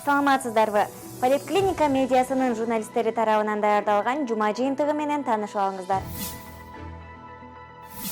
Саламатсыздарбы? Поликлиника медиасынын журналисттери тарабынан даярдалган жума жыйынтыгы менен таанышып алыңыздар.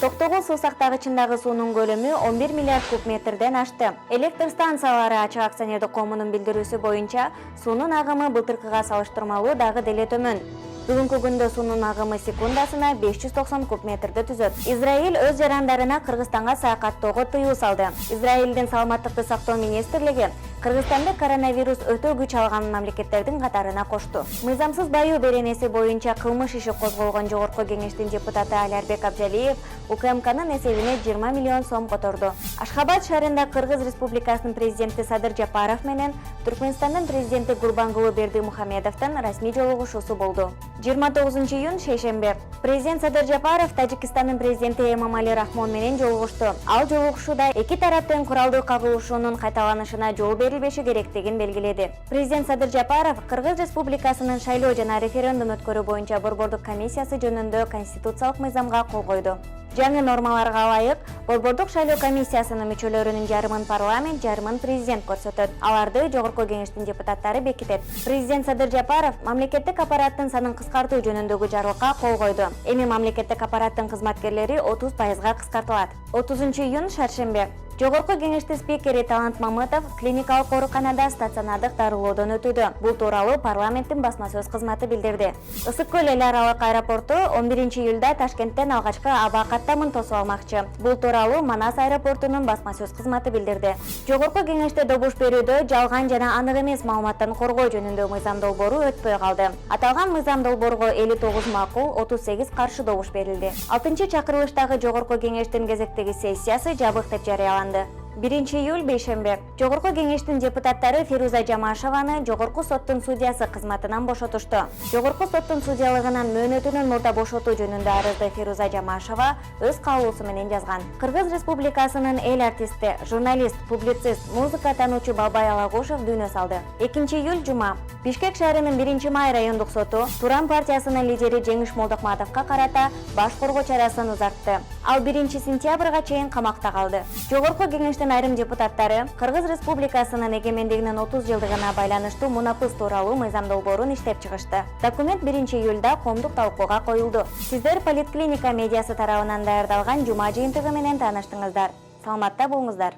Токтогул суусактагычындагы суунун көлөмү 11 миллиард кубметрден ашты. Электр станциялары ачык акционердик коомунун билдирүүсү боюнча суунун агымы былтыркыга салыштырмалуу дагы деле төмөн. Бүгүнкү күндө суунун агымы секундасына 590 кубметрди түзөт. Израил өз жарандарына Кыргызстанга саякаттоого тыюу салды. Израилдин саламаттыкты сактоо министрлиги Кыргызстанды коронавирус өтө күч алган мамлекеттердин катарына кошту. Мыйзамсыз баюу беренеси боюнча кылмыш иши козголгон Жогорку Кеңештин депутаты Алиярбек Абжалиев УКМКнын эсебине 20 миллион сом которду. Ашхабад шаарында Кыргыз Республикасынын президенти Садыр Жапаров менен Түркмөнстандын президенти Гурбангулы Бердимухамедовдун расмий жолугушуусу болду. 29 июнь шейшембе. Президент Садыр Жапаров Тажикстандын президенти Эмомали Рахмон менен жолугушту. Ал жолугушууда эки тараптын куралдуу кагылышуунун кайталанышына жол берилбеши керектигин белгиледи. Президент Садыр Жапаров Кыргыз Республикасынын шайлоо жана референдум өткөрүү боюнча борбордук комиссиясы жөнүндө конституциялык мыйзамга кол койду. Жаңы нормаларга ылайык борбордук шайлоо комиссиясынын мүчөлөрүнүн жарымын парламент, жарымын президент көрсөтөт. Аларды Жогорку Кеңештин депутаттары бекитет. Президент Садыр Жапаров мамлекеттик аппараттын санын кыскартуу жөнүндөгү жарлыкка кол койду. Эми мамлекеттик аппараттын кызматкерлери 30%га кыскартылат. 30 июнь шаршембе. Жогорку Кеңештин спикери Талант Мамытов клиникалык ооруканада стационардык дарылоодон өтүүдө. Бул тууралуу парламенттин басма сөз кызматы билдирди. Ысык көл эл аралык аэропорту 11 июлда Ташкенттен алгачкы аба каттамын тосуп алмакчы. Бул тууралуу Манас аэропортунун басма сөз кызматы билдирди. Жогорку Кеңеште добуш берүүдө жалган жана анык эмес маалыматтан коргоо жөнүндө мыйзам долбоору өтпөй калды. Аталган мыйзам долбоорго 59 макул, 38 каршы добуш берилди. 6-чакырылыштагы Жогорку Кеңештин кезектеги сессиясы жабык деп жарыяланды. 1 июль бейшембе. Жогорку Кеңештин депутаттары Фируза Жамашеваны Жогорку соттун судьясы кызматынан бошотушту. Жогорку соттун судьялыгынан мөөнөтүнөн мурда бошотуу жөнүндө арызды Фируза Жамашева өз каалоосу менен жазган. Кыргыз Республикасынын эл артисти, журналист, публицист, музыка таануучу Балбай Алагушев дүйнө салды. 2 июль жума. Бишкек шаарынын 1-май райондук соту Туран партиясынын лидери Жеңиш Молдокматовго карата баш коргоо чарасын узартты. Ал 1 сентябрга чейин камакта калды. Жогорку Кеңештин айрым депутаттары Кыргыз Республикасынын эгемендигинин 30 жылдыгына байланыштуу мунапыс тууралуу мыйзам долбоорун иштеп чыгышты. Документ 1 июлда коомдук талкууга коюлду. Сиздер Поликлиника медиасы тарабынан даярдалган жума жыйынтыгы менен тааныштыңыздар. Саламатта болуңуздар.